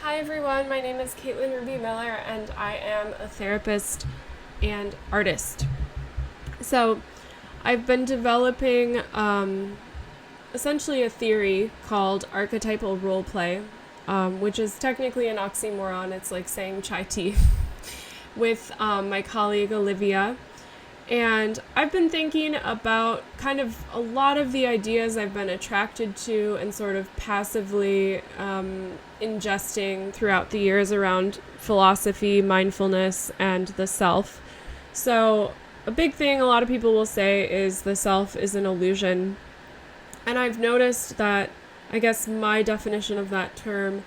Hi everyone, my name is Caitlin Ruby Miller and I am a therapist and artist. So I've been developing essentially a theory called Archetypal Roleplay, which is technically an oxymoron. It's like saying chai tea with my colleague Olivia. And I've been thinking about kind of a lot of the ideas I've been attracted to and sort of passively ingesting throughout the years around philosophy, mindfulness, and the self. So a big thing a lot of people will say is the self is an illusion. And I've noticed that, I guess my definition of that term,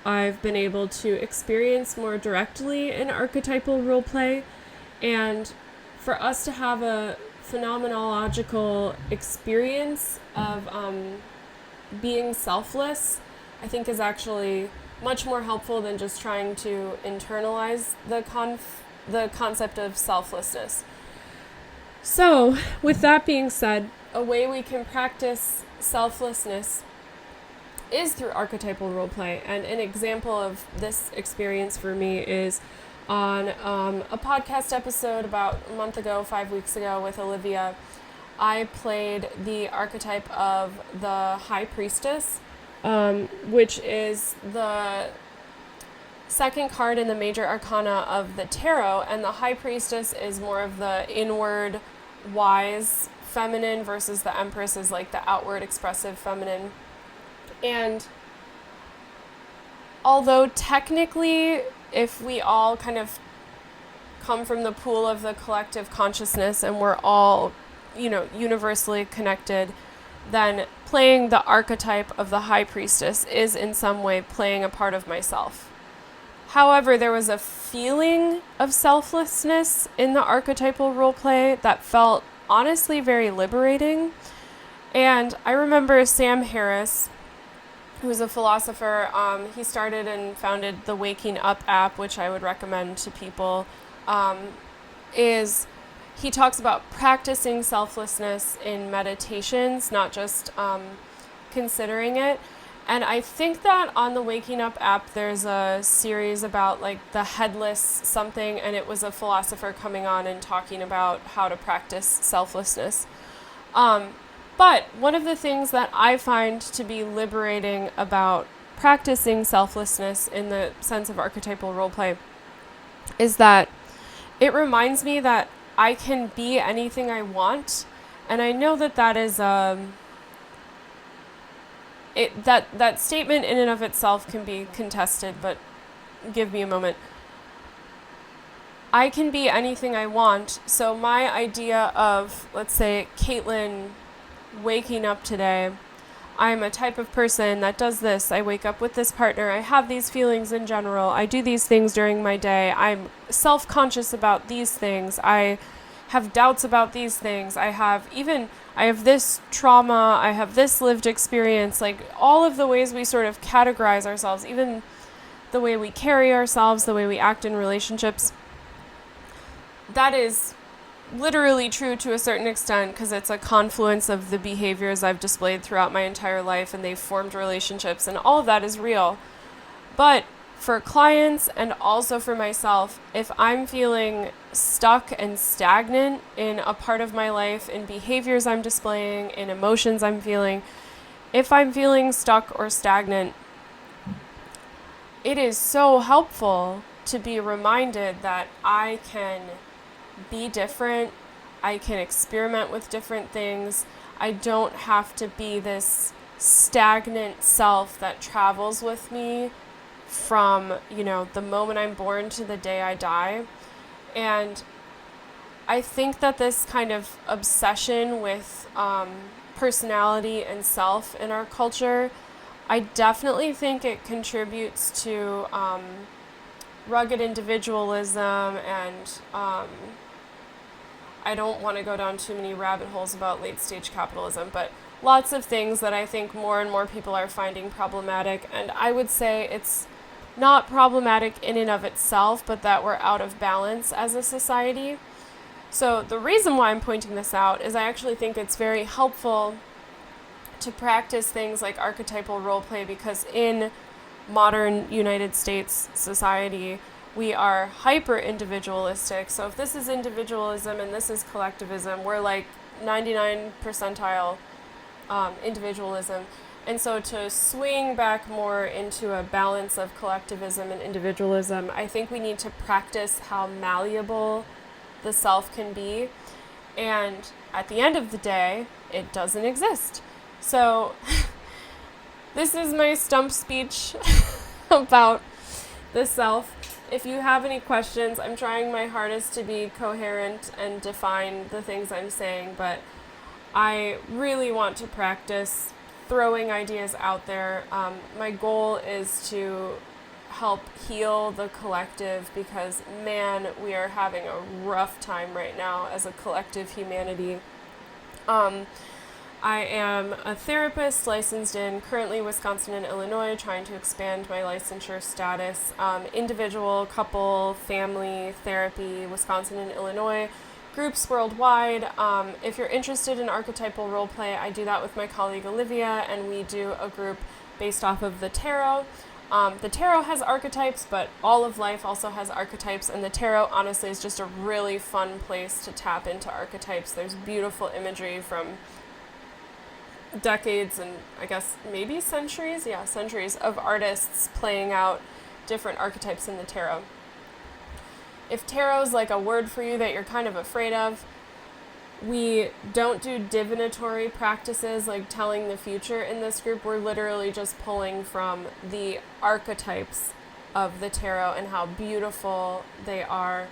I've been able to experience more directly in archetypal roleplay. And for us to have a phenomenological experience of being selfless, I think is actually much more helpful than just trying to internalize the concept of selflessness. So, with that being said, a way we can practice selflessness is through archetypal roleplay. And an example of this experience for me is on a podcast episode about a month ago, 5 weeks ago with Olivia. I played the archetype of the High Priestess, which is the second card in the major arcana of the tarot, and the High Priestess is more of the inward, wise feminine versus the Empress is like the outward, expressive feminine. And although technically, if we all kind of come from the pool of the collective consciousness and we're all, universally connected, then playing the archetype of the High Priestess is in some way playing a part of myself. However, there was a feeling of selflessness in the archetypal roleplay that felt honestly very liberating. And I remember Sam Harris, who's a philosopher, he started and founded the Waking Up app, which I would recommend to people, he talks about practicing selflessness in meditations, not just considering it. And I think that on the Waking Up app, there's a series about like the headless something, and it was a philosopher coming on and talking about how to practice selflessness. But one of the things that I find to be liberating about practicing selflessness in the sense of archetypal roleplay is that it reminds me that I can be anything I want. And I know that that is that statement in and of itself can be contested, but give me a moment. I can be anything I want. So my idea of, let's say, Caitlin waking up today, I'm a type of person that does this. I wake up with this partner. I have these feelings in general. I do these things during my day. I'm self-conscious about these things. I have doubts about these things. I have this trauma. I have this lived experience. Like all of the ways we sort of categorize ourselves, even the way we carry ourselves, the way we act in relationships, that is literally true to a certain extent because it's a confluence of the behaviors I've displayed throughout my entire life, and they've formed relationships, and all of that is real. But for clients and also for myself, if I'm feeling stuck and stagnant in a part of my life, in behaviors I'm displaying, in emotions I'm feeling, if I'm feeling stuck or stagnant, it is so helpful to be reminded that I can be different. I can experiment with different things. I don't have to be this stagnant self that travels with me from, the moment I'm born to the day I die. And I think that this kind of obsession with personality and self in our culture, I definitely think it contributes to rugged individualism and I don't want to go down too many rabbit holes about late-stage capitalism, but lots of things that I think more and more people are finding problematic. And I would say it's not problematic in and of itself, but that we're out of balance as a society. So the reason why I'm pointing this out is I actually think it's very helpful to practice things like archetypal roleplay, because in modern United States society, we are hyper individualistic. So if this is individualism and this is collectivism, we're like 99 percentile individualism. And so to swing back more into a balance of collectivism and individualism, I think we need to practice how malleable the self can be. And at the end of the day, it doesn't exist. So this is my stump speech about the self. If you have any questions, I'm trying my hardest to be coherent and define the things I'm saying, but I really want to practice throwing ideas out there. My goal is to help heal the collective because, man, we are having a rough time right now as a collective humanity. I am a therapist licensed in currently Wisconsin and Illinois, trying to expand my licensure status. Individual, couple, family therapy, Wisconsin and Illinois, groups worldwide. If you're interested in archetypal roleplay, I do that with my colleague Olivia, and we do a group based off of the tarot. The tarot has archetypes, but all of life also has archetypes, and the tarot honestly is just a really fun place to tap into archetypes. There's beautiful imagery from decades and I guess maybe centuries of artists playing out different archetypes in the tarot. If tarot's like a word for you that you're kind of afraid of, we don't do divinatory practices like telling the future in this group. We're literally just pulling from the archetypes of the tarot and how beautiful they are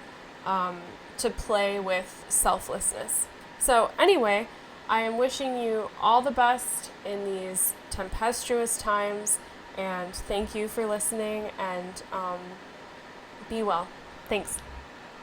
to play with selflessness. So anyway, I am wishing you all the best in these tempestuous times, and thank you for listening, and be well. Thanks.